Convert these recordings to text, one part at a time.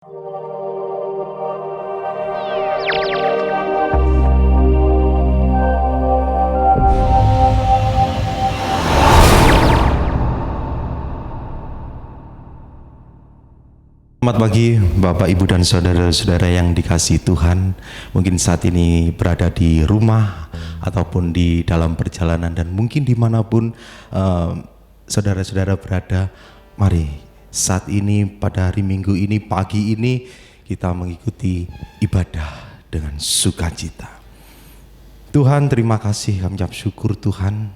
Selamat pagi Bapak, Ibu, dan saudara-saudara yang dikasihi Tuhan. Mungkin saat ini berada di rumah ataupun di dalam perjalanan, dan mungkin dimanapun saudara-saudara berada. Mari saat ini, pada hari Minggu ini, pagi ini, kita mengikuti ibadah dengan sukacita. Tuhan, terima kasih, kami ucap syukur Tuhan.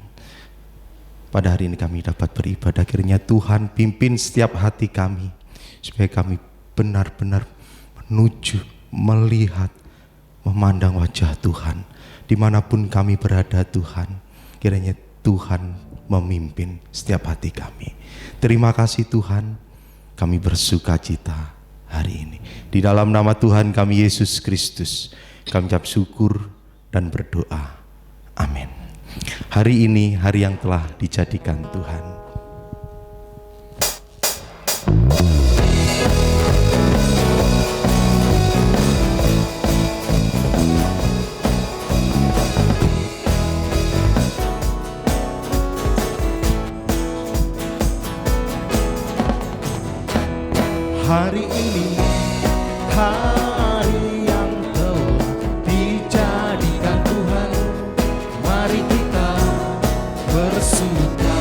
Pada hari ini kami dapat beribadah, akhirnya Tuhan pimpin setiap hati kami, supaya kami benar-benar menuju, melihat, memandang wajah Tuhan. Dimanapun kami berada Tuhan, kiranya Tuhan memimpin setiap hati kami. Terima kasih Tuhan, kami bersuka cita hari ini. Di dalam nama Tuhan kami Yesus Kristus, kami ucap syukur dan berdoa. Amin. Hari ini hari yang telah dijadikan Tuhan. Hari ini, hari yang telah dijadikan Tuhan, mari kita bersuka.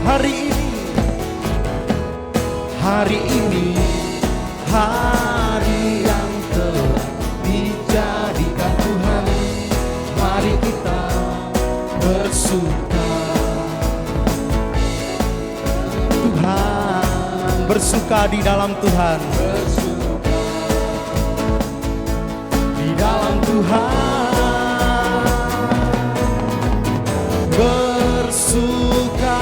Hari ini, hari yang telah dijadikan Tuhan, mari kita bersuka. Bersuka di dalam Tuhan, bersuka di dalam Tuhan, bersuka,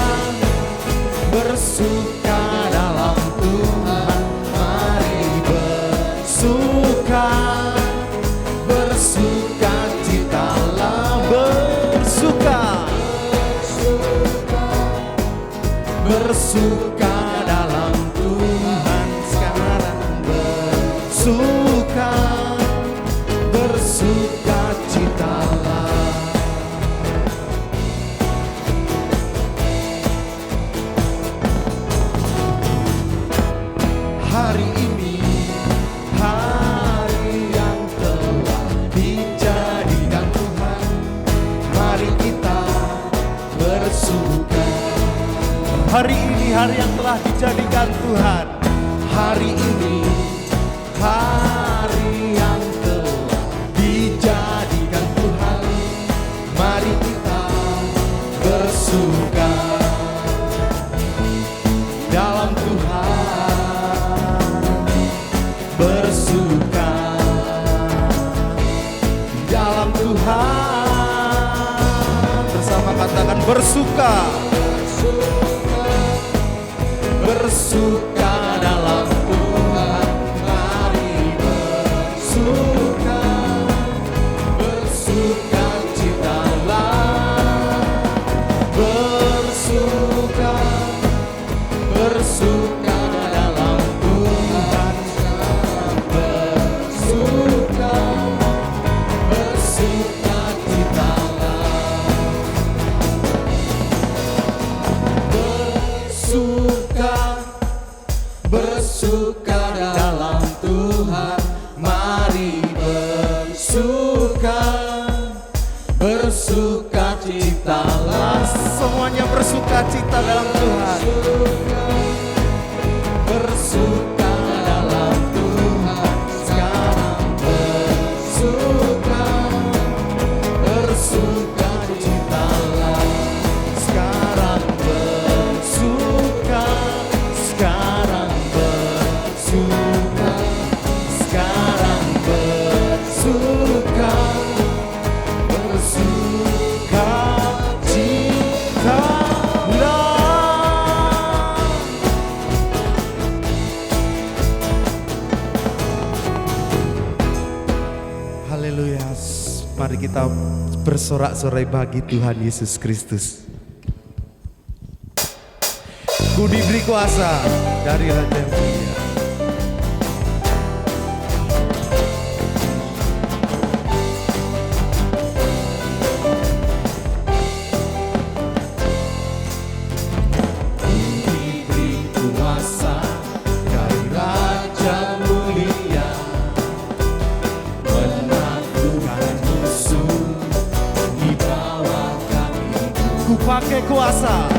bersuka dalam Tuhan, mari bersuka, bersuka citalah, bersuka, bersuka dalam Tuhan sekarang, bersuka, bersuka citalah. Hari ini, hari yang telah dijadikan Tuhan, mari kita bersuka. Hari ini hari yang telah dijadikan Tuhan. Hari ini hari yang telah dijadikan Tuhan, mari kita bersuka dalam Tuhan, bersuka dalam Tuhan. Bersama katakan bersuka, bersuka dalam Tuhan, mari bersuka, bersuka citalah, bersuka, bersuka dalam Tuhan, bersuka, bersuka citalah, bersuka dalam Tuhan, mari bersuka, bersuka citalah. Semuanya bersuka cita dalam Tuhan, bersuka dalam Tuhan sekarang, bersuka, bersuka citalah sekarang, bersuka, sekarang bersuka, sekarang bersuka, bersuka citalah. Haleluya. Mari kita bersorak-sorai bagi Tuhan Yesus Kristus. Ku diberi kuasa dari Hati yang Mulia. pakai kuasa.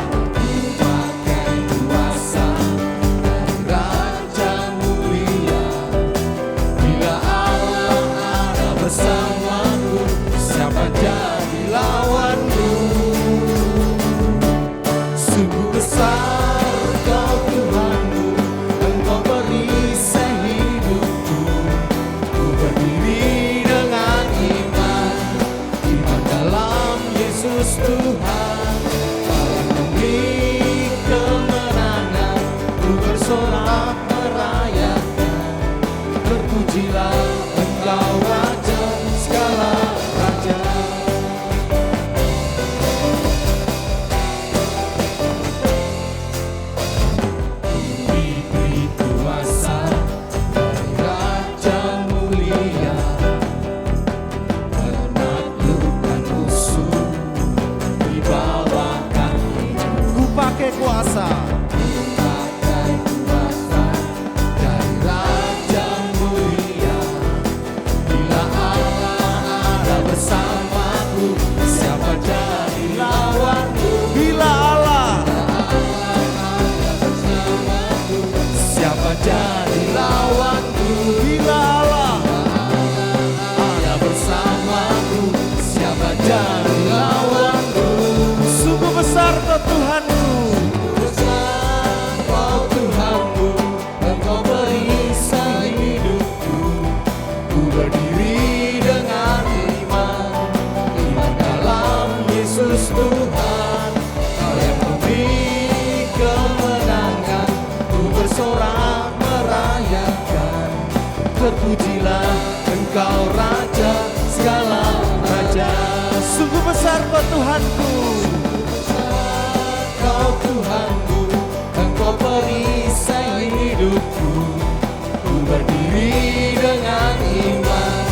Bersamaku, siapa jadi lawanmu? Sungguh besar Kau Tuhanku, Engkau perisai hidupku. Ku berdiri dengan iman dalam Yesus Tuhan. Kau yang memberi kemenangan, ku bersorak merayakan. Terpujilah Engkau Raja segala raja. Diberi kuasa dari Raja mulia, menaklukkan musuh di bawah kakinya. Ku pakai kuasa. Pakai kuasa dari Raja mulia. Bila Allah ada bersamaku, siapa jadi lawanku? Bila Allah Bersamaku, siapa jadi lawanku? Bila Allah Ada bersamaku, siapa jadi lawanku? sungguh besar Kau Tuhanku. Besar Kau Tuhanku, Engkau perisai hidupku. Ku berdiri dengan iman dalam Yesus Tuhan. Kau yang memberi kemenangan, ku bersorak merayakan. Terpujilah Engkau Raja segala raja. Sungguh besar Kau Tuhanku. Kau Tuhanku, Engkau perisai hidupku. Ku berdiri dengan iman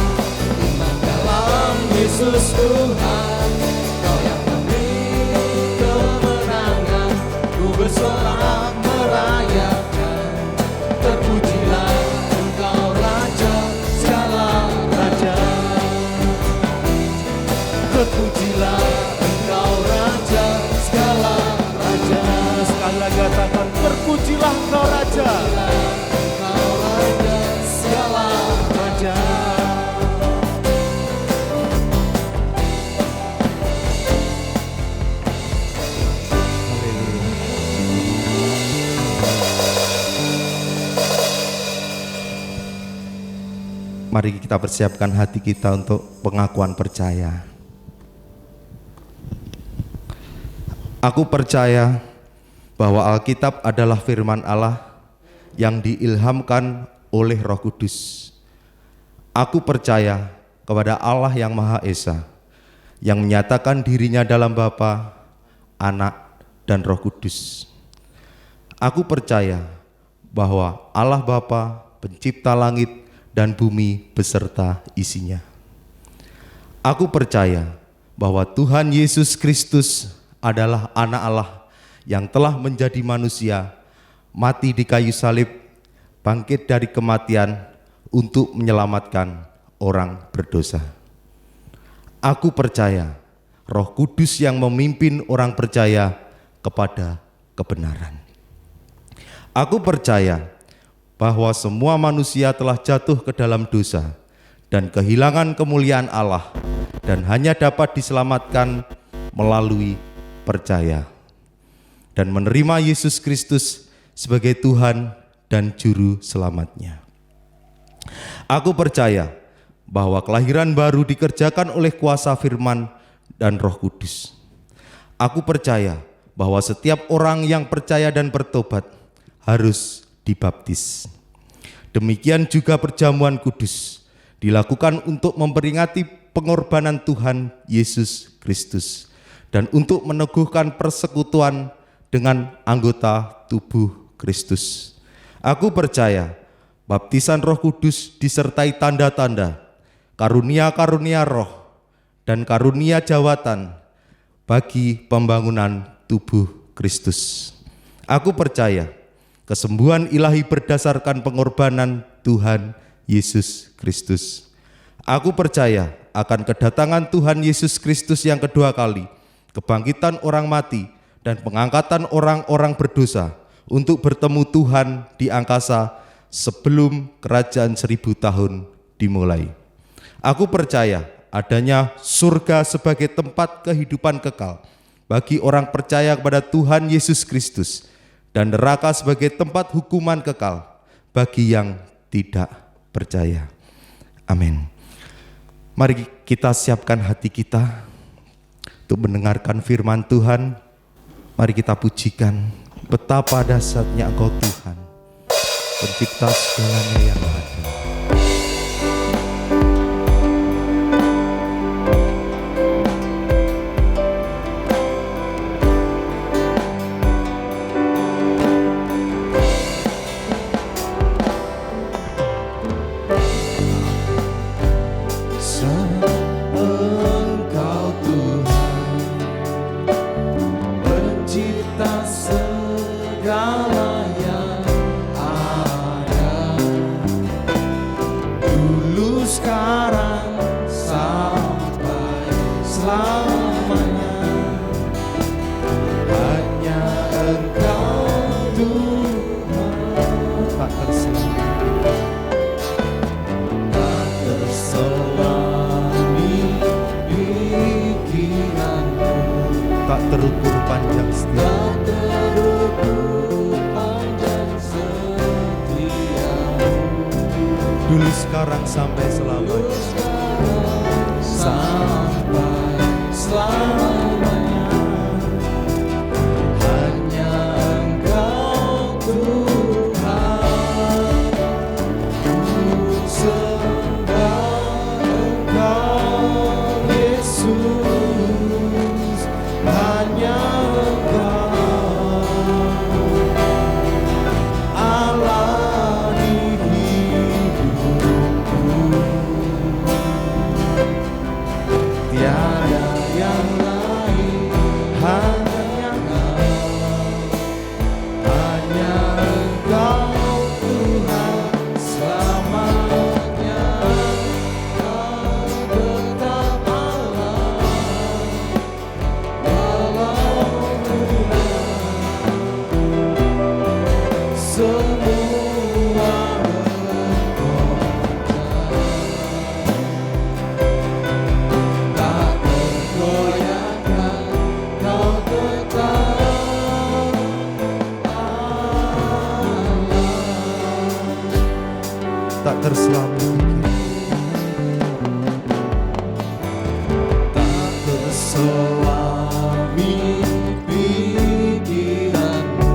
dalam Yesus Tuhan. Kau yang memberi kemenangan, ku bersorak merayakan. Terpujilah Engkau Raja segala raja. Terpujilah Engkau Raja segala raja. Sekali lagi katakan, terpujilah Engkau Raja. Engkau Raja segala raja. Mari kita persiapkan hati kita untuk pengakuan percaya. Aku percaya bahwa Alkitab adalah firman Allah yang diilhamkan oleh Roh Kudus. Aku percaya kepada Allah yang Maha Esa, yang menyatakan dirinya dalam Bapa, Anak, dan Roh Kudus. Aku percaya bahwa Allah Bapa, pencipta langit dan bumi beserta isinya. Aku percaya bahwa Tuhan Yesus Kristus adalah Anak Allah yang telah menjadi manusia, mati di kayu salib, bangkit dari kematian untuk menyelamatkan orang berdosa. Aku percaya Roh Kudus yang memimpin orang percaya kepada kebenaran. Aku percaya bahwa semua manusia telah jatuh ke dalam dosa dan kehilangan kemuliaan Allah dan hanya dapat diselamatkan melalui percaya dan menerima Yesus Kristus sebagai Tuhan dan Juru Selamatnya. Aku percaya bahwa kelahiran baru dikerjakan oleh kuasa firman dan Roh Kudus. Aku percaya bahwa setiap orang yang percaya dan bertobat harus dibaptis. Demikian juga perjamuan kudus dilakukan untuk memperingati pengorbanan Tuhan Yesus Kristus dan untuk meneguhkan persekutuan dengan anggota tubuh Kristus. Aku percaya baptisan Roh Kudus disertai tanda-tanda, karunia-karunia roh, dan karunia jawatan bagi pembangunan tubuh Kristus. Aku percaya kesembuhan ilahi berdasarkan pengorbanan Tuhan Yesus Kristus. Aku percaya akan kedatangan Tuhan Yesus Kristus yang kedua kali kebangkitan orang mati, dan pengangkatan orang-orang berdosa untuk bertemu Tuhan di angkasa sebelum kerajaan 1000 tahun dimulai. Aku percaya adanya surga sebagai tempat kehidupan kekal bagi orang percaya kepada Tuhan Yesus Kristus, dan neraka sebagai tempat hukuman kekal bagi yang tidak percaya. Amin. Mari kita siapkan hati kita untuk mendengarkan firman Tuhan. Mari kita pujikan betapa dahsyatnya Engkau Tuhan, pencipta segalanya yang ada. Engkau Tuhan, pencipta segala yang ada, dulu sekarang sampai selamanya. Hanya Engkau Tuhan, tak terselami pikiranku, Tak terukur panjang setia, tak terukur panjang setiamu, dulu sekarang sampai selamanya. sampai selamanya. Hanya Engkau Tuhan, ku sembah Engkau Yesus. Hanya Engkau Allah di hidupku, tiada yang lain, hanya Engkau Tuhan selamanya. Kau tetap Allah walau dunia semua tak tergoyahkan. Kau tetap Tak terselami tak terselami pikiranmu,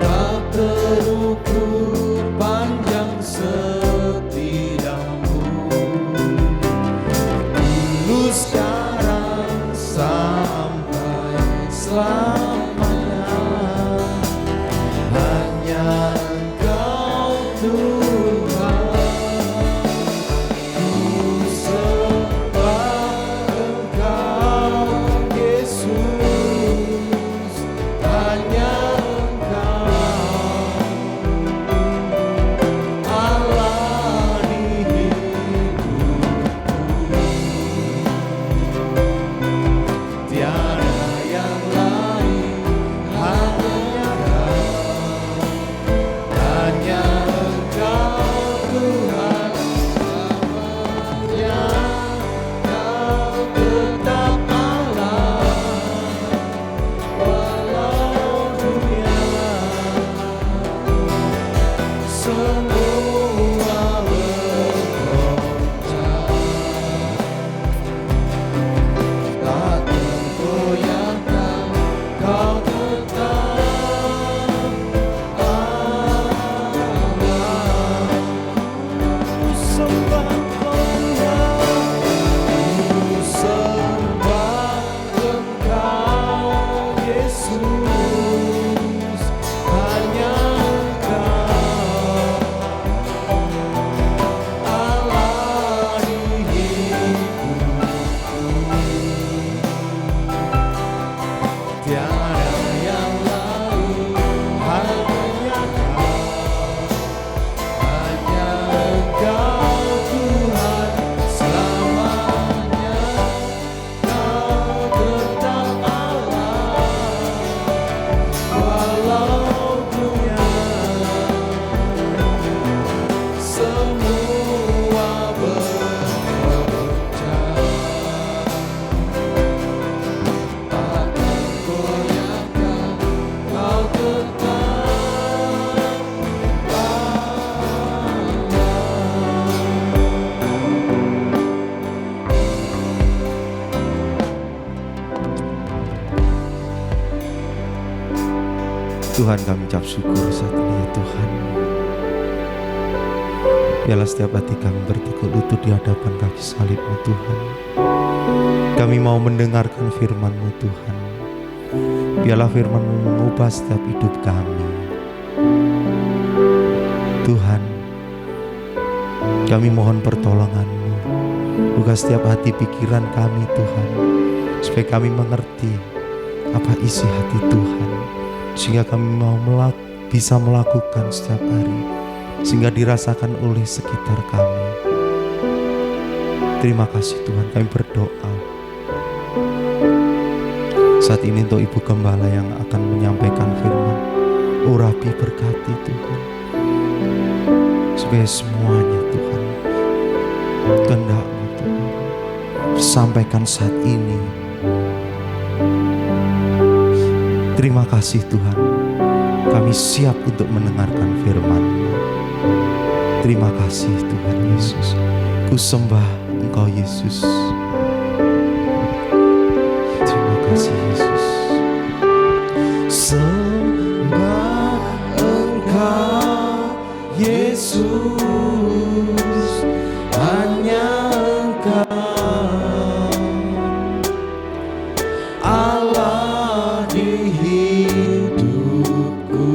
tak terukur panjang setiamu, dulu sekarang sampai selamanya. Hanya Engkau Tuhan, ku sembah Engkau Yesus. Hanya Engkau Allah di hidupku, tiada yang lain, hanya Engkau Tuhan selamanya. Kau tetap Allah walau dunia semua bergoncang, tak tergoyahkan. Kau tetap sembah Engkau Yesus. Hanya Engkau Tuhan, kami ucap syukur saat ini ya Tuhan. Biarlah setiap hati kami bertekuk lutut di hadapan kaki salib-Mu Tuhan. Kami mau mendengarkan firman-Mu Tuhan. Biarlah firman-Mu mengubah setiap hidup kami. Tuhan, kami mohon pertolongan-Mu. Buka setiap hati pikiran kami Tuhan, supaya kami mengerti apa isi hati Tuhan, sehingga kami mau bisa melakukan setiap hari, sehingga dirasakan oleh sekitar kami. Terima kasih Tuhan, kami berdoa saat ini untuk Ibu Gembala yang akan menyampaikan firman. Urapi, berkati Tuhan, supaya semuanya Tuhan, kehendak-Mu Tuhan sampaikan saat ini. Terima kasih Tuhan, kami siap untuk mendengarkan firman-Mu. Terima kasih Tuhan Yesus, ku sembah Engkau Yesus. Terima kasih Yesus. Sembah Engkau Yesus, hanya Engkau Allah di hidupku,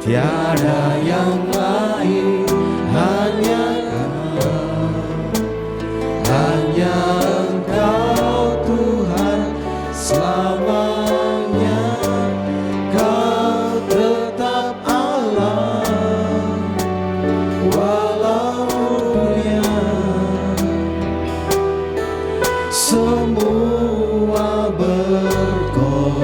tiada yang lain, hanya Kau, hanya Engkau Tuhan selamanya. Kau tetap Allah walau dunia semua bergoncang,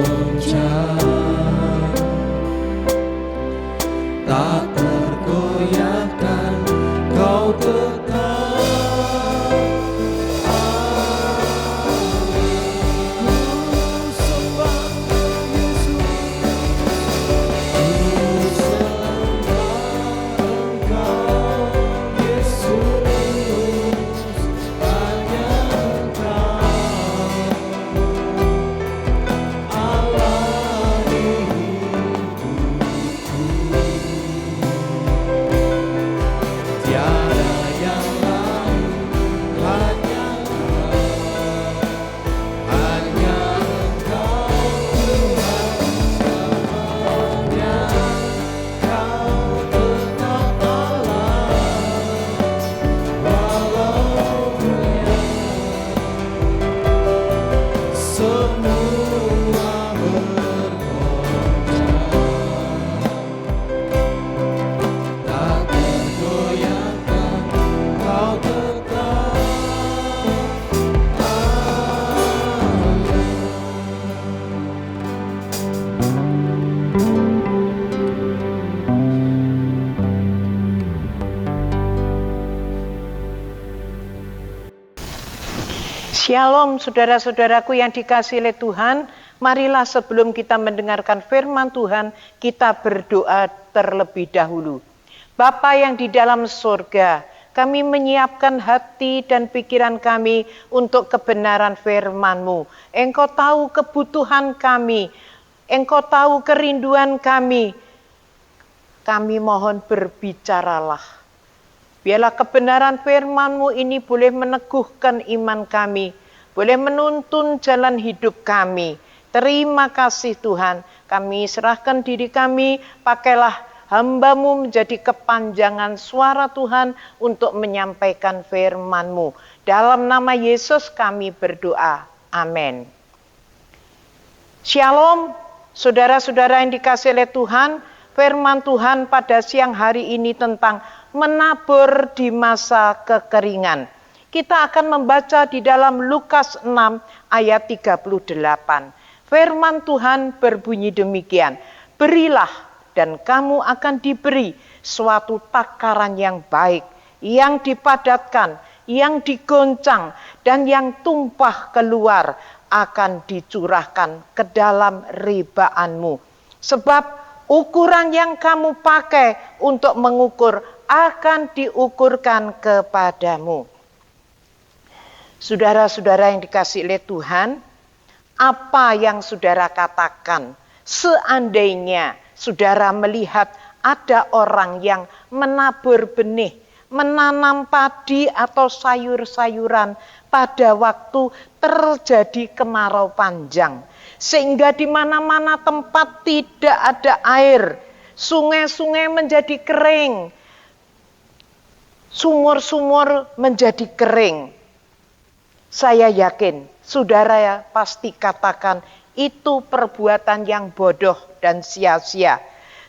tak tergoyahkan. Kau tetap Shalom saudara-saudaraku yang dikasihi oleh Tuhan. Marilah sebelum kita mendengarkan firman Tuhan, kita berdoa terlebih dahulu. Bapa yang di dalam surga, kami menyiapkan hati dan pikiran kami untuk kebenaran firman-Mu. Engkau tahu kebutuhan kami, Engkau tahu kerinduan kami. Kami mohon berbicaralah. Biarlah kebenaran firman-Mu ini boleh meneguhkan iman kami, boleh menuntun jalan hidup kami. Terima kasih Tuhan, kami serahkan diri kami, pakailah hamba-Mu menjadi kepanjangan suara Tuhan untuk menyampaikan firman-Mu. Dalam nama Yesus kami berdoa, amin. Shalom, saudara-saudara yang dikasihi oleh Tuhan. Firman Tuhan pada siang hari ini tentang menabur di masa kekeringan. Kita akan membaca di dalam Lukas 6 ayat 38. Firman Tuhan berbunyi demikian. Berilah dan kamu akan diberi suatu takaran yang baik, yang dipadatkan, yang digoncang, dan yang tumpah keluar akan dicurahkan ke dalam ribaanmu. Sebab ukuran yang kamu pakai untuk mengukur akan diukurkan kepadamu. Saudara-saudara yang dikasihi oleh Tuhan, apa yang saudara katakan. Seandainya saudara melihat ada orang yang menabur benih, menanam padi atau sayur-sayuran pada waktu terjadi kemarau panjang, sehingga di mana-mana tempat tidak ada air, sungai-sungai menjadi kering, sumur-sumur menjadi kering. Saya yakin saudara pasti katakan itu perbuatan yang bodoh dan sia-sia.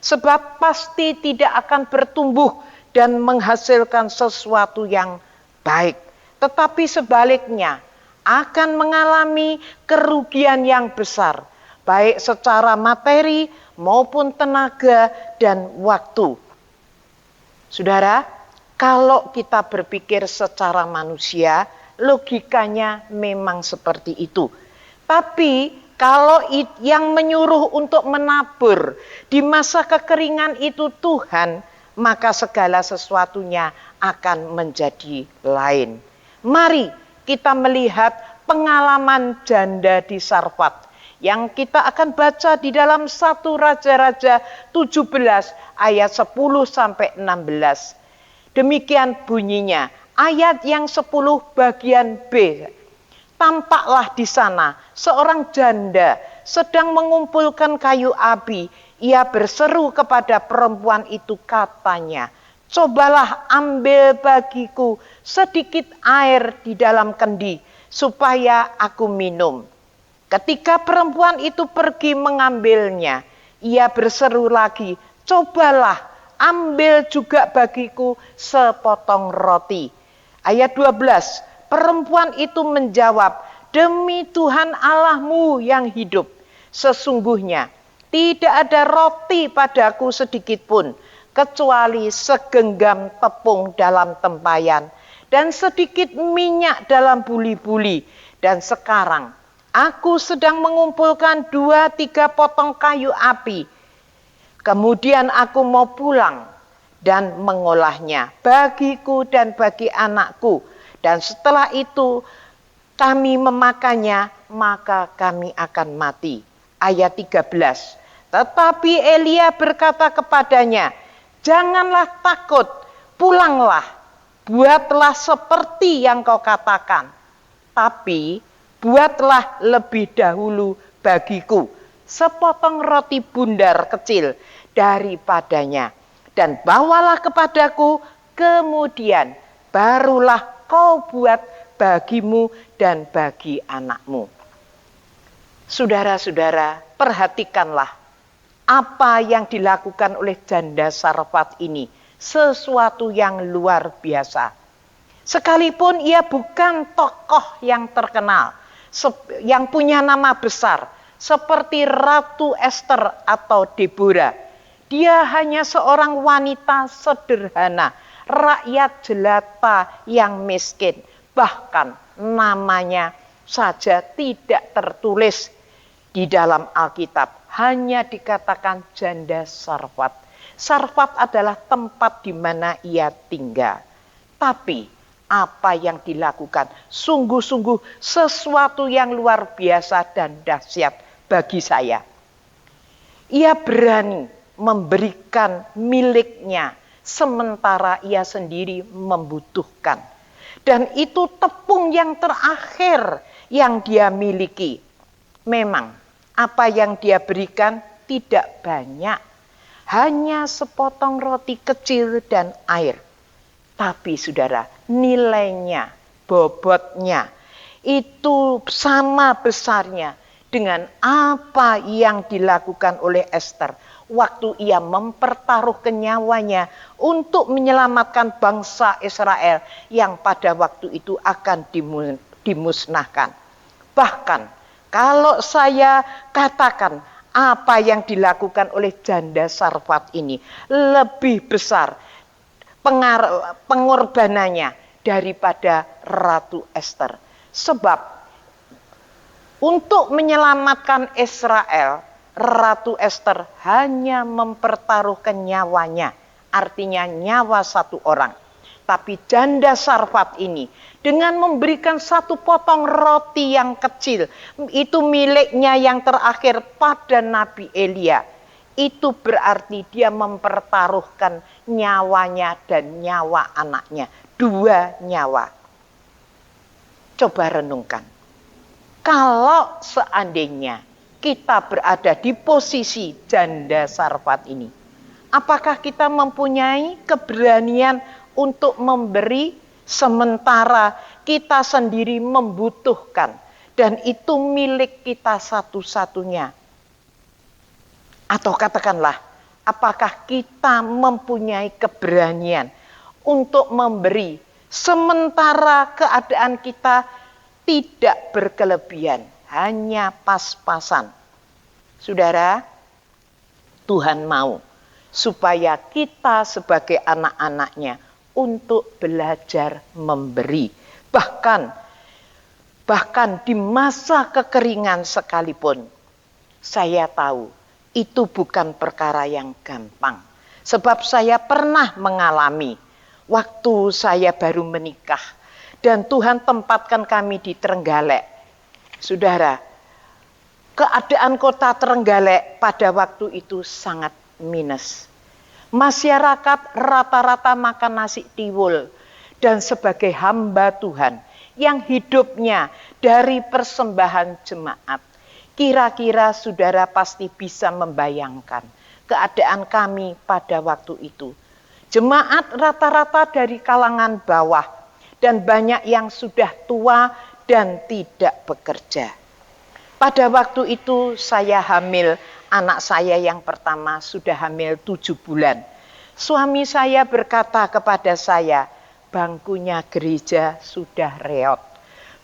Sebab pasti tidak akan bertumbuh dan menghasilkan sesuatu yang baik. Tetapi sebaliknya akan mengalami kerugian yang besar. Baik secara materi maupun tenaga dan waktu. Saudara, kalau kita berpikir secara manusia, logikanya memang seperti itu. Tapi kalau yang menyuruh untuk menabur di masa kekeringan itu Tuhan, maka segala sesuatunya akan menjadi lain. Mari kita melihat pengalaman janda di Sarfat yang kita akan baca di dalam 1 Raja-Raja 17 ayat 10 sampai 16. Demikian bunyinya, ayat yang 10 bagian B. Tampaklah di sana seorang janda sedang mengumpulkan kayu api. Ia berseru kepada perempuan itu, katanya, cobalah ambil bagiku sedikit air di dalam kendi supaya aku minum. Ketika perempuan itu pergi mengambilnya, ia berseru lagi, cobalah ambil juga bagiku sepotong roti. Ayat 12, perempuan itu menjawab, demi Tuhan Allahmu yang hidup, sesungguhnya tidak ada roti padaku sedikit pun, kecuali segenggam tepung dalam tempayan, dan sedikit minyak dalam buli-buli. Dan sekarang aku sedang mengumpulkan 2-3 potong kayu api. Kemudian aku mau pulang dan mengolahnya bagiku dan bagi anakku. Dan setelah itu kami memakannya, maka kami akan mati. Ayat 13. Tetapi Elia berkata kepadanya, janganlah takut, pulanglah, buatlah seperti yang kau katakan. Tapi buatlah lebih dahulu bagiku sepotong roti bundar kecil daripadanya. Dan bawalah kepadaku, kemudian barulah kau buat bagimu dan bagi anakmu. Saudara-saudara, perhatikanlah apa yang dilakukan oleh janda Sarfat ini. Sesuatu yang luar biasa. Sekalipun ia bukan tokoh yang terkenal, yang punya nama besar, seperti Ratu Esther atau Deborah. Dia hanya seorang wanita sederhana, rakyat jelata yang miskin. Bahkan namanya saja tidak tertulis di dalam Alkitab. Hanya dikatakan janda Sarfat. Sarfat adalah tempat di mana ia tinggal. Tapi apa yang dilakukan sungguh-sungguh sesuatu yang luar biasa dan dahsyat bagi saya. Ia berani memberikan miliknya sementara ia sendiri membutuhkan. Dan itu tepung yang terakhir yang dia miliki. Memang apa yang dia berikan tidak banyak. Hanya sepotong roti kecil dan air. Tapi saudara, nilainya, bobotnya, itu sama besarnya dengan apa yang dilakukan oleh Esther. Waktu ia mempertaruhkan nyawanya untuk menyelamatkan bangsa Israel yang pada waktu itu akan dimusnahkan. Bahkan kalau saya katakan apa yang dilakukan oleh janda Sarfat ini lebih besar pengorbanannya daripada Ratu Esther. Sebab untuk menyelamatkan Israel, Ratu Esther hanya mempertaruhkan nyawanya, artinya nyawa satu orang. Tapi janda Sarfat ini dengan memberikan satu potong roti yang kecil, itu miliknya yang terakhir pada Nabi Elia. Itu berarti dia mempertaruhkan nyawanya dan nyawa anaknya. 2 nyawa. Coba renungkan. Kalau seandainya kita berada di posisi janda Sarfat ini, apakah kita mempunyai keberanian untuk memberi sementara kita sendiri membutuhkan dan itu milik kita satu-satunya? Atau katakanlah, apakah kita mempunyai keberanian untuk memberi sementara keadaan kita tidak berkelebihan, hanya pas-pasan? Saudara, Tuhan mau supaya kita sebagai anak-anaknya untuk belajar memberi. Bahkan di masa kekeringan sekalipun, saya tahu itu bukan perkara yang gampang. Sebab saya pernah mengalami waktu saya baru menikah dan Tuhan tempatkan kami di Trenggalek. Saudara, keadaan kota Trenggalek pada waktu itu sangat minus. Masyarakat rata-rata makan nasi tiwul dan sebagai hamba Tuhan yang hidupnya dari persembahan jemaat. Kira-kira saudara pasti bisa membayangkan keadaan kami pada waktu itu. Jemaat rata-rata dari kalangan bawah dan banyak yang sudah tua dan tidak bekerja. Pada waktu itu saya hamil, anak saya yang pertama sudah hamil 7 bulan. Suami saya berkata kepada saya, bangkunya gereja sudah reot.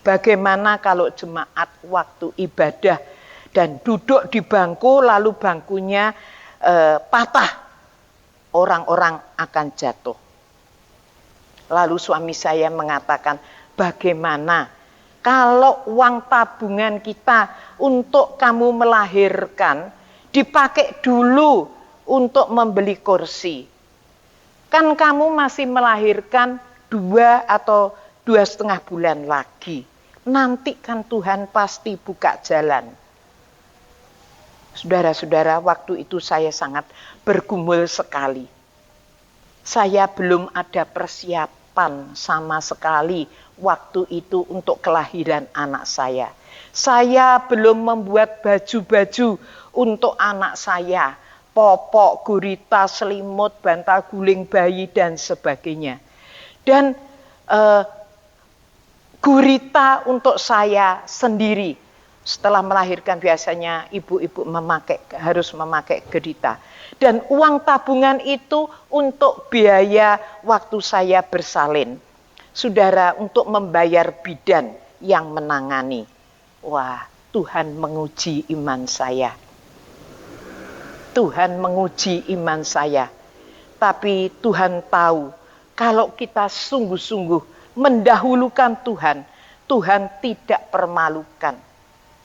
Bagaimana kalau jemaat waktu ibadah dan duduk di bangku lalu bangkunya patah, orang-orang akan jatuh. Lalu suami saya mengatakan, bagaimana kalau uang tabungan kita untuk kamu melahirkan dipakai dulu untuk membeli kursi. Kan kamu masih melahirkan 2 atau 2,5 bulan lagi. Nanti kan Tuhan pasti buka jalan. Saudara-saudara, waktu itu saya sangat bergumul sekali. Saya belum ada persiapan sama sekali waktu itu untuk kelahiran anak saya. Saya belum membuat baju-baju untuk anak saya. Popok, gurita, selimut, bantal guling bayi, dan sebagainya. Dan gurita untuk saya sendiri. Setelah melahirkan biasanya ibu-ibu harus memakai gurita. Dan uang tabungan itu untuk biaya waktu saya bersalin. Saudara, untuk membayar bidan yang menangani. Wah, Tuhan menguji iman saya. Tuhan menguji iman saya. Tapi Tuhan tahu kalau kita sungguh-sungguh mendahulukan Tuhan, Tuhan tidak permalukan.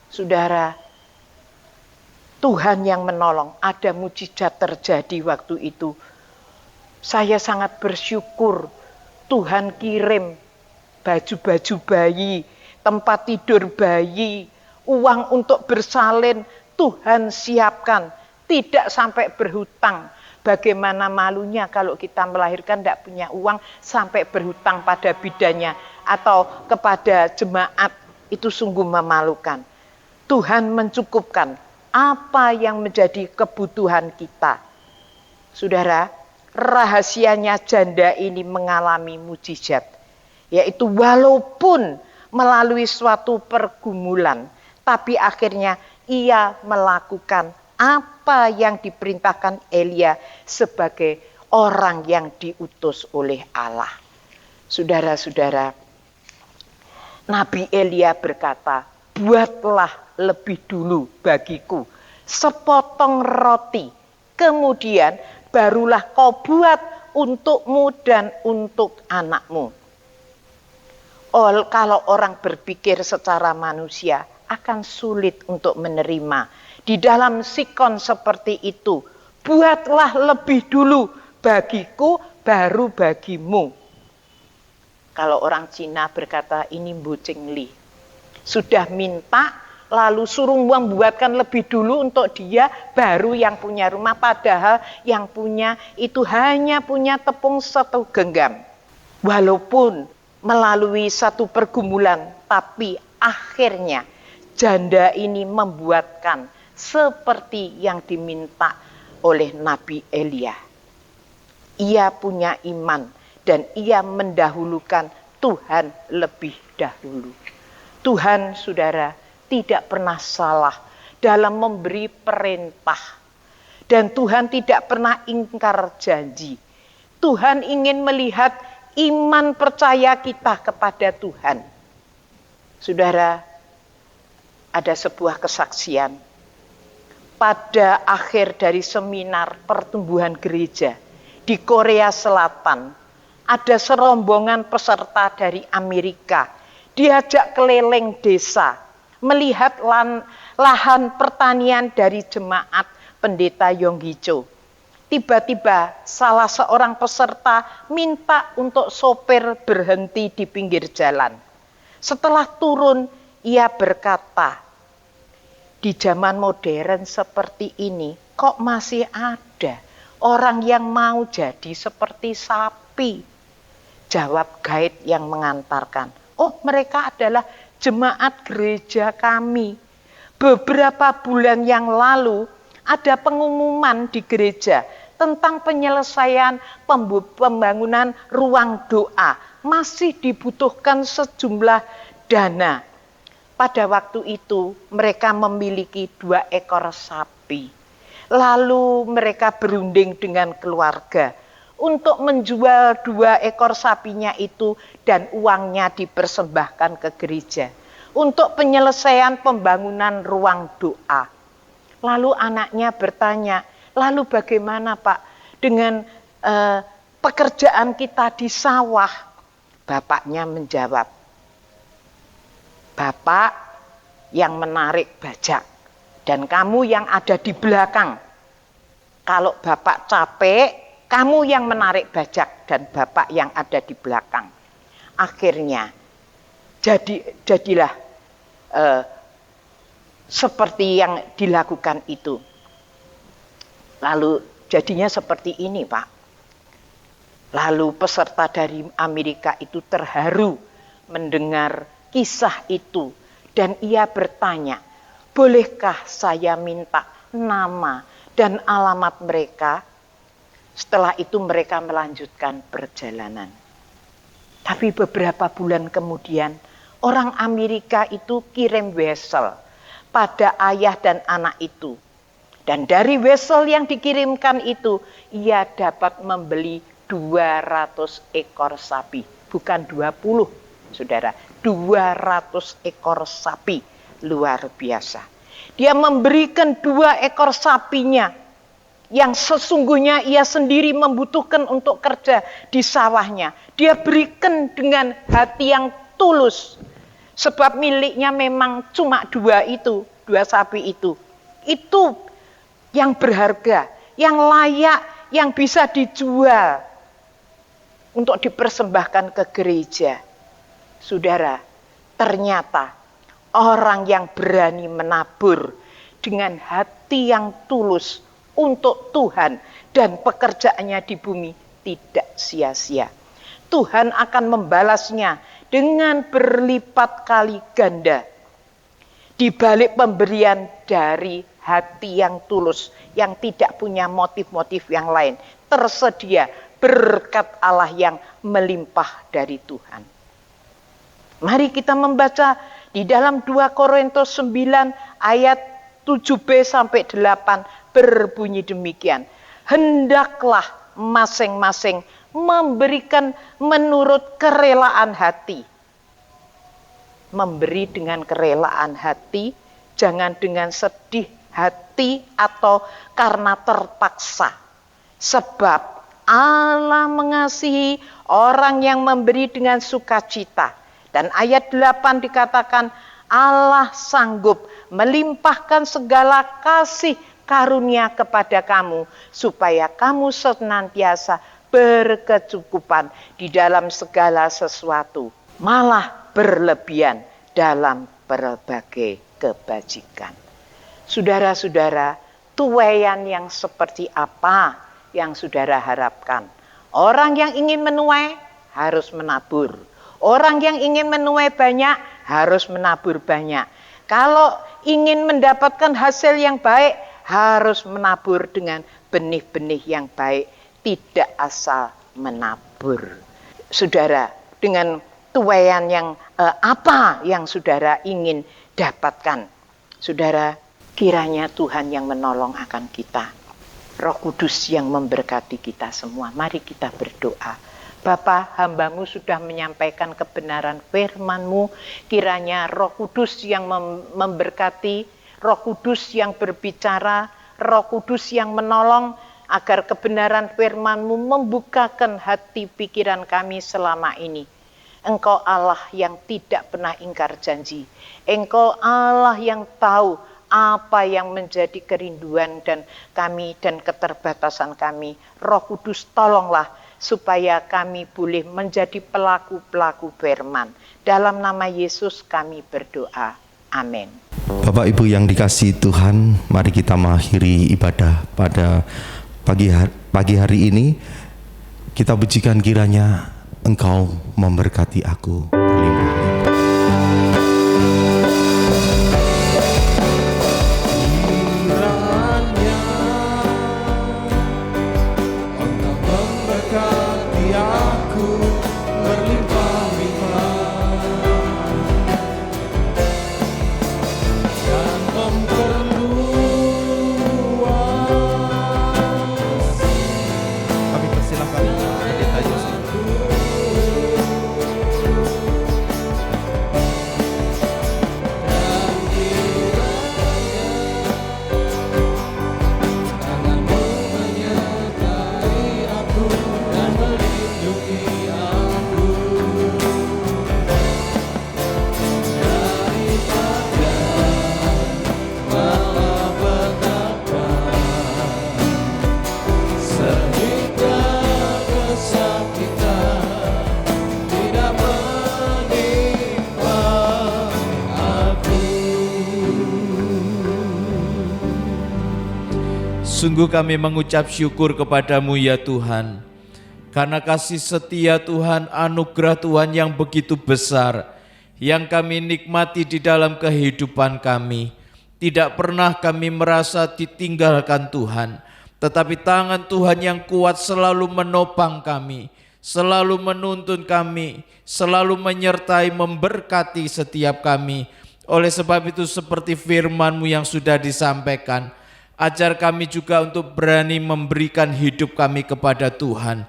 Saudara, Tuhan yang menolong, ada mujizat terjadi waktu itu. Saya sangat bersyukur Tuhan kirim baju-baju bayi, tempat tidur bayi, uang untuk bersalin, Tuhan siapkan. Tidak sampai berhutang. Bagaimana malunya kalau kita melahirkan tidak punya uang sampai berhutang pada bidannya atau kepada jemaat. Itu sungguh memalukan. Tuhan mencukupkan apa yang menjadi kebutuhan kita. Saudara, rahasianya janda ini mengalami mujizat. Yaitu walaupun melalui suatu pergumulan, tapi akhirnya ia melakukan apa yang diperintahkan Elia sebagai orang yang diutus oleh Allah. Saudara-saudara, Nabi Elia berkata, buatlah lebih dulu bagiku sepotong roti, kemudian barulah kau buat untukmu dan untuk anakmu. Kalau orang berpikir secara manusia akan sulit untuk menerima. Di dalam sikon seperti itu, buatlah lebih dulu bagiku, baru bagimu. Kalau orang Cina berkata ini bucing li. Sudah minta lalu suruh membuatkan lebih dulu untuk dia, baru yang punya rumah. Padahal yang punya itu hanya punya tepung 1 genggam. Walaupun melalui satu pergumulan, tapi akhirnya janda ini membuatkan seperti yang diminta oleh Nabi Elia. Ia punya iman dan ia mendahulukan Tuhan lebih dahulu. Tuhan, saudara, tidak pernah salah dalam memberi perintah. Dan Tuhan tidak pernah ingkar janji. Tuhan ingin melihat iman percaya kita kepada Tuhan. Saudara, ada sebuah kesaksian. Pada akhir dari seminar pertumbuhan gereja di Korea Selatan, ada serombongan peserta dari Amerika diajak keliling desa melihat lahan pertanian dari jemaat pendeta Yonggi-cho. Tiba-tiba salah seorang peserta minta untuk sopir berhenti di pinggir jalan. Setelah turun, ia berkata, di zaman modern seperti ini, kok masih ada orang yang mau jadi seperti sapi? Jawab guide yang mengantarkan, oh mereka adalah jemaat gereja kami. Beberapa bulan yang lalu ada pengumuman di gereja tentang penyelesaian pembangunan ruang doa. Masih dibutuhkan sejumlah dana. Pada waktu itu mereka memiliki 2 ekor sapi. Lalu mereka berunding dengan keluarga untuk menjual 2 ekor sapinya itu dan uangnya dipersembahkan ke gereja untuk penyelesaian pembangunan ruang doa. Lalu anaknya bertanya, lalu bagaimana Pak dengan pekerjaan kita di sawah? Bapaknya menjawab, Bapak yang menarik bajak dan kamu yang ada di belakang. Kalau Bapak capek, kamu yang menarik bajak dan Bapak yang ada di belakang. Akhirnya jadilah seperti yang dilakukan itu. Lalu jadinya seperti ini Pak. Lalu peserta dari Amerika itu terharu mendengar kisah itu. Dan ia bertanya, bolehkah saya minta nama dan alamat mereka? Setelah itu mereka melanjutkan perjalanan. Tapi beberapa bulan kemudian, orang Amerika itu kirim wesel pada ayah dan anak itu. Dan dari wesel yang dikirimkan itu, ia dapat membeli 200 ekor sapi. Bukan 20, saudara. 200 ekor sapi. Luar biasa. Dia memberikan 2 ekor sapinya yang sesungguhnya ia sendiri membutuhkan untuk kerja di sawahnya. Dia berikan dengan hati yang tulus. Sebab miliknya memang cuma 2 itu, 2 sapi itu. Itu yang berharga, yang layak, yang bisa dijual untuk dipersembahkan ke gereja. Saudara, ternyata orang yang berani menabur dengan hati yang tulus untuk Tuhan dan pekerjaannya di bumi tidak sia-sia. Tuhan akan membalasnya dengan berlipat kali ganda. Di balik pemberian dari hati yang tulus, yang tidak punya motif-motif yang lain, tersedia berkat Allah yang melimpah dari Tuhan. Mari kita membaca di dalam 2 Korintus 9 ayat 7b sampai 8 berbunyi demikian. Hendaklah masing-masing memberikan menurut kerelaan hati. Memberi dengan kerelaan hati, jangan dengan sedih hati atau karena terpaksa. Sebab Allah mengasihi orang yang memberi dengan sukacita. Dan ayat 8 dikatakan Allah sanggup melimpahkan segala kasih karunia kepada kamu supaya kamu senantiasa berkecukupan di dalam segala sesuatu, malah berlebihan dalam berbagai kebajikan. Saudara-saudara, tuaian yang seperti apa yang saudara harapkan? Orang yang ingin menuai harus menabur. Orang yang ingin menuai banyak harus menabur banyak. Kalau ingin mendapatkan hasil yang baik, harus menabur dengan benih-benih yang baik, tidak asal menabur. Saudara, dengan tuaian yang apa yang saudara ingin dapatkan? Saudara, kiranya Tuhan yang menolong akan kita. Roh Kudus yang memberkati kita semua. Mari kita berdoa. Bapa, hamba-Mu sudah menyampaikan kebenaran firman-Mu. Kiranya Roh Kudus yang memberkati, Roh Kudus yang berbicara, Roh Kudus yang menolong, agar kebenaran firman-Mu membukakan hati pikiran kami selama ini. Engkau Allah yang tidak pernah ingkar janji. Engkau Allah yang tahu apa yang menjadi kerinduan dan kami dan keterbatasan kami. Roh Kudus, tolonglah supaya kami boleh menjadi pelaku-pelaku firman. Dalam nama Yesus kami berdoa. Amin. Bapak Ibu yang dikasihi Tuhan, mari kita mengakhiri ibadah pada pagi hari ini. Kita pujikan kiranya Engkau memberkati aku berlimpah-limpah. Sungguh kami mengucap syukur kepadamu ya Tuhan, karena kasih setia Tuhan, anugerah Tuhan yang begitu besar, yang kami nikmati di dalam kehidupan kami. Tidak pernah kami merasa ditinggalkan Tuhan, tetapi tangan Tuhan yang kuat selalu menopang kami, selalu menuntun kami, selalu menyertai, memberkati setiap kami. Oleh sebab itu seperti firman-Mu yang sudah disampaikan, ajar kami juga untuk berani memberikan hidup kami kepada Tuhan,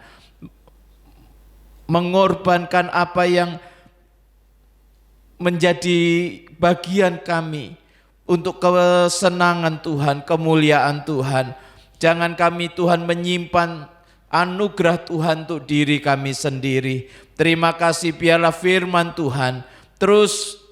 mengorbankan apa yang menjadi bagian kami untuk kesenangan Tuhan, kemuliaan Tuhan. Jangan kami Tuhan menyimpan anugerah Tuhan untuk diri kami sendiri. Terima kasih, biarlah firman Tuhan terus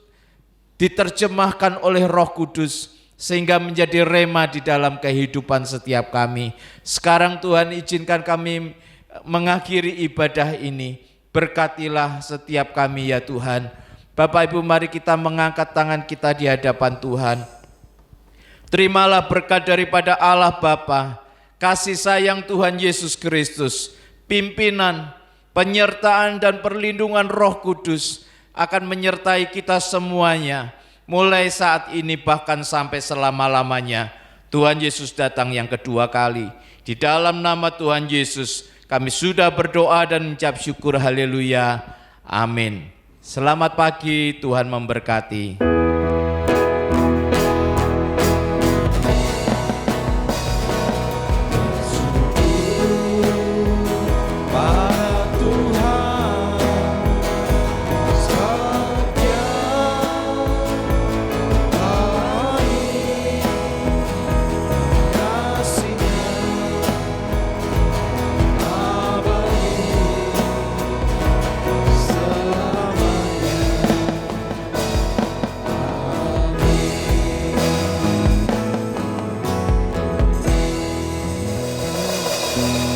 diterjemahkan oleh Roh Kudus, sehingga menjadi rema di dalam kehidupan setiap kami. Sekarang Tuhan izinkan kami mengakhiri ibadah ini. Berkatilah setiap kami ya Tuhan. Bapak Ibu, mari kita mengangkat tangan kita di hadapan Tuhan. Terimalah berkat daripada Allah Bapa, kasih sayang Tuhan Yesus Kristus, pimpinan, penyertaan dan perlindungan Roh Kudus akan menyertai kita semuanya, mulai saat ini bahkan sampai selama-lamanya. Tuhan Yesus datang yang kedua kali. Di dalam nama Tuhan Yesus kami sudah berdoa dan mengucap syukur. Haleluya. Amin. Selamat pagi, Tuhan memberkati. Yesus.